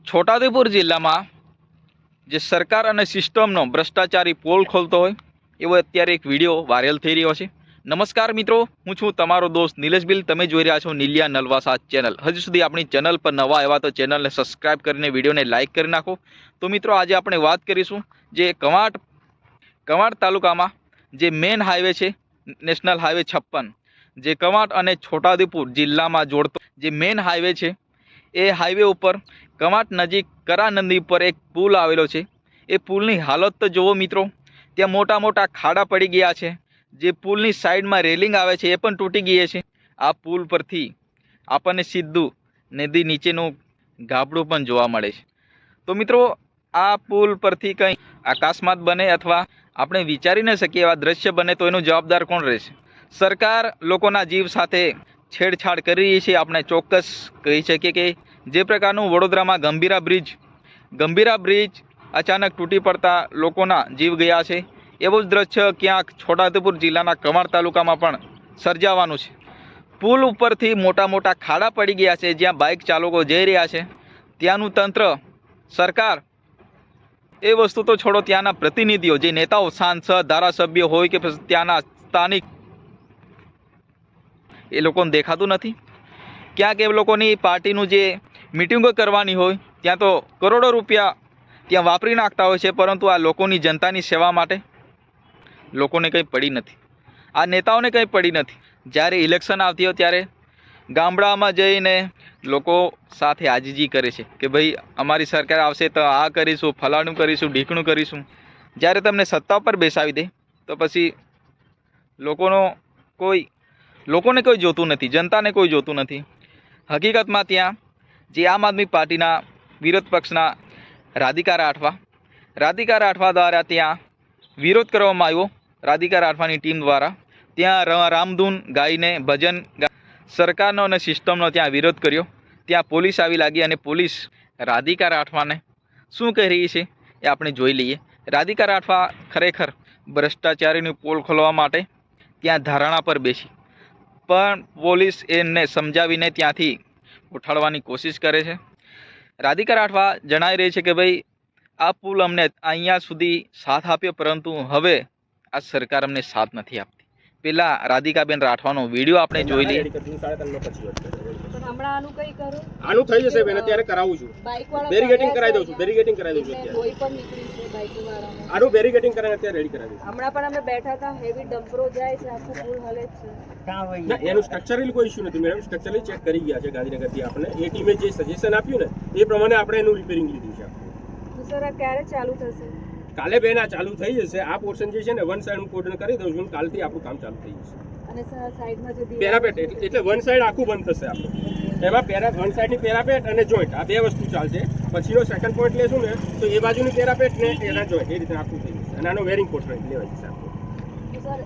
છોટાઉદેપુર જિલ્લામાં જે સરકાર અને સિસ્ટમનો ભ્રષ્ટાચારી પોલ ખોલતો હોય એવો અત્યારે એક વિડીયો વાયરલ થઈ રહ્યો છે। નમસ્કાર મિત્રો, હું છું તમારો દોસ્ત નિલેશ બિલ। તમે જોઈ રહ્યા છો નિલિયા નલવાસા ચેનલ। હજુ સુધી આપણી ચેનલ પર નવા આવ્યા તો ચેનલને સબસ્ક્રાઇબ કરીને વિડીયોને લાઇક કરી નાખો। તો મિત્રો, આજે આપણે વાત કરીશું જે કવાંટ તાલુકામાં જે મેન હાઈવે છે, નેશનલ હાઈવે 56, જે કવાંટ અને છોટાઉદેપુર જિલ્લામાં જોડતો જે મેન હાઈવે છે, એ હાઈવે ઉપર કવાંટ નજીક કરા નદી પર એક પુલ આવેલો છે। એ પુલની હાલત તો જુઓ મિત્રો, ત્યાં મોટા મોટા ખાડા પડી ગયા છે। જે પુલની સાઈડમાં રેલિંગ આવે છે એ પણ તૂટી ગઈ છે। આ પુલ પરથી આપણને સીધું નદી નીચેનું ગાબડું પણ જોવા મળે છે। તો મિત્રો, આ પુલ પરથી કંઈ અકસ્માત બને અથવા આપણે વિચારી ન શકીએ એવા દ્રશ્ય બને તો એનો જવાબદાર કોણ રહેશે? સરકાર લોકોના જીવ સાથે છેડછાડ કરી રહી છે। આપણે ચોક્કસ કહી શકીએ કે જે પ્રકારનું વડોદરામાં ગંભીરા બ્રિજ અચાનક તૂટી પડતા લોકોના જીવ ગયા છે, એવું જ દ્રશ્ય ક્યાંક છોટાઉદેપુર જિલ્લાના કવાંટ તાલુકામાં પણ સર્જાવાનું છે। પુલ ઉપરથી મોટા મોટા ખાડા પડી ગયા છે, જ્યાં બાઇક ચાલકો જઈ રહ્યા છે। ત્યાંનું તંત્ર, સરકાર, એ વસ્તુ તો છોડો, ત્યાંના પ્રતિનિધિઓ, જે નેતાઓ, સાંસદ, ધારાસભ્ય હોય કે પછી ત્યાંના સ્થાનિક, એ લોકોને દેખાતું નથી। ક્યાંક એ લોકોની પાર્ટીનું જે મિટિંગો કરવાની હોય ત્યાં તો કરોડો રૂપિયા ત્યાં વાપરી નાખતા હોય છે, પરંતુ આ લોકોની જનતાની સેવા માટે લોકોને કંઈ પડી નથી, આ નેતાઓને કંઈ પડી નથી। જ્યારે ઇલેક્શન આવતી હોય ત્યારે ગામડામાં જઈને લોકો સાથે આજીજી કરે છે કે ભાઈ અમારી સરકાર આવશે તો આ કરીશું, ફલાણું કરીશું, ઢીકણું કરીશું। જ્યારે તમને સત્તા પર બેસાવી દે તો પછી લોકોને કોઈ જોતું નથી, જનતાને કોઈ જોતું નથી। હકીકતમાં ત્યાં જે આમ આદમી પાર્ટીના વિરોધ પક્ષના રાધિકા રાઠવા દ્વારા ત્યાં વિરોધ કરવામાં આવ્યો। રાધિકા રાઠવાની ટીમ દ્વારા ત્યાં રામધૂન ગાઈને ભજન સરકારનો અને સિસ્ટમનો ત્યાં વિરોધ કર્યો। ત્યાં પોલીસ આવી લાગી અને પોલીસ રાધિકા રાઠવાને શું કહી રહી છે એ આપણે જોઈ લઈએ। રાધિકા રાઠવા ખરેખર ભ્રષ્ટાચારીનું પોલ ખોલવા માટે ત્યાં ધારણા પર બેસી, પણ પોલીસ એમને સમજાવીને ત્યાંથી ઉઠાડવાની કોશિશ કરે છે। રાધિકા રાઠવા જણાવી રહી છે કે ભાઈ આ પુલ અમને અહીંયા સુધી સાથ આપ્યો, પરંતુ હવે આ સરકાર અમને સાથ નથી આપતી। પેલા રાધિકાબેન રાઠવાનો વિડીયો આપણે જોઈ લઈએ। આનું થઈ જશે બેન, અત્યારે કરાવું છું, બેરીગેટિંગ કરાવી દઉં છું, બેરીગેટિંગ કરાવી દઉં છું આનું બેરીગેટિંગ કરાવીને અત્યારે રેડી કરાવી દઉં। હમણાં પણ અમે બેઠા હતા, હેવી ડમ્પરો જાય છે, આખું પુલ હલે છે। ના, એનું સ્ટ્રક્ચરલી કોઈ ઇશ્યુ નથી મેડમ, સ્ટ્રક્ચરલી ચેક કરી ગયા છે ગાંધીનગરથી। આપણે એ ટીમે જે સજેશન આપ્યું ને એ પ્રમાણે આપણે એનું રિપેરિંગ લીધું છે। તો સર આ ક્યારે ચાલુ થશે? કાલે બેન આ ચાલુ થઈ જશે। આ પોર્શન જે છે ને વન સાઈડ હું કોર્ડન કરી દઉં છું, કાલથી આપણું કામ ચાલુ થઈ જશે। અને સર સાઈડમાં જે પેરાપેટ એટલે વન સાઈડ આખું બંધ થશે આપણું, એમાં વન સાઈડની પેરાપેટ અને જોઈન્ટ આ બે વસ્તુ ચાલશે। પછીનો સેકન્ડ પોઈન્ટ લેશું ને તો એ બાજુની પેરાપેટ ને એના જોઈન્ટ, એ રીતે આખું થઈ જશે અને આનો વેરિંગ પોર્શન લેવાય જશે આપણું। સર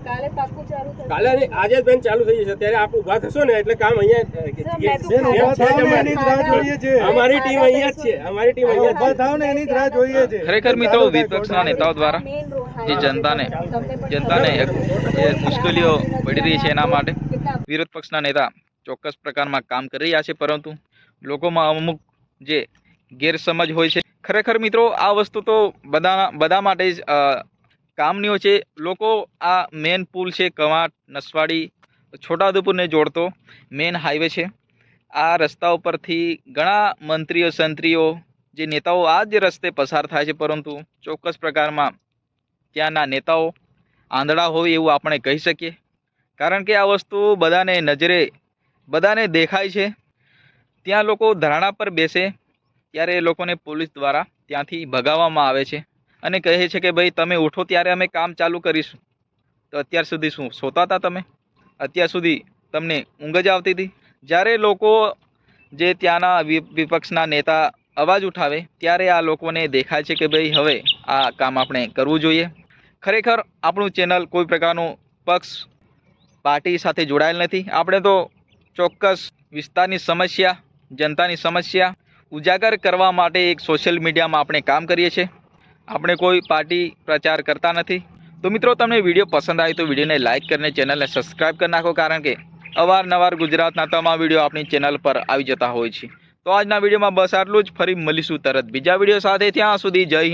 કાલે પાક્કું ચાલુ થશે? કાલે આજે જ બેન ચાલુ થઈ જશે। ત્યારે આપ ઉભા થશો ને એટલે કામ અહીંયા અમારી ટીમ અહીંયા જ છે, અમારી ટીમ અહીંયા ઉભા થાવ ને એની જ રાહ જોઈએ છે। ખરેખર મિત્રો, વિપક્ષના નેતાઓ દ્વારા જે જનતાને જે મુશ્કેલીઓ પડી રહી છે એના માટે વિરોધ પક્ષના નેતા ચોક્કસ પ્રકારમાં કામ કરી રહ્યા છે, પરંતુ લોકોમાં અમુક જે ગેરસમજ હોય છે। ખરેખર મિત્રો, આ વસ્તુ તો બધા માટે જ કામની હોય છે। લોકો આ મેન પુલ છે, કવાંટ નસવાડી છોટાઉદેપુરને જોડતો મેન હાઈવે છે। આ રસ્તા ઉપરથી ઘણા મંત્રીઓ, સંત્રીઓ, જે નેતાઓ આ જ રસ્તે પસાર થાય છે, પરંતુ ચોક્કસ પ્રકારમાં ત્યાંના નેતાઓ આંધળા હોય એવું આપણે કહી શકીએ, કારણ કે આ વસ્તુ બધાને નજરે બધાને દેખાય છે। ત્યાં લોકો ધરણા પર બેસે ત્યારે એ લોકોને પોલીસ દ્વારા ત્યાંથી ભગાવવામાં આવે છે અને કહે છે કે ભાઈ તમે ઉઠો ત્યારે અમે કામ ચાલુ કરીશું। તો અત્યાર સુધી શું સોતા હતા તમે? અત્યાર સુધી તમને ઊંઘ જ આવતી હતી? જ્યારે લોકો જે ત્યાંના વિપક્ષના નેતા અવાજ ઉઠાવે ત્યારે આ લોકોને દેખાય છે કે ભાઈ હવે આ કામ આપણે કરવું જોઈએ। ખરેખર આપણું ચેનલ કોઈ પ્રકારનું પક્ષ પાર્ટી સાથે જોડાયેલ નથી। આપણે તો ચોક્કસ વિસ્તારની સમસ્યા, જનતાની સમસ્યા ઉજાગર કરવા માટે એક સોશિયલ મીડિયામાં આપણે કામ કરીએ છીએ। આપણે કોઈ પાર્ટી પ્રચાર કરતા નથી। તો મિત્રો, તમને વિડીયો પસંદ આવે તો વિડીયોને લાઇક કરીને ચેનલને સબસ્ક્રાઈબ કરી નાખો, કારણ કે અવારનવાર ગુજરાતના તમામ વિડીયો આપણી ચેનલ પર આવી જતા હોય છે। તો આજના વિડીયોમાં બસ આટલું જ. ફરી મળીશું તરત બીજા વિડીયો સાથે. ત્યાં સુધી જય હિન્દ.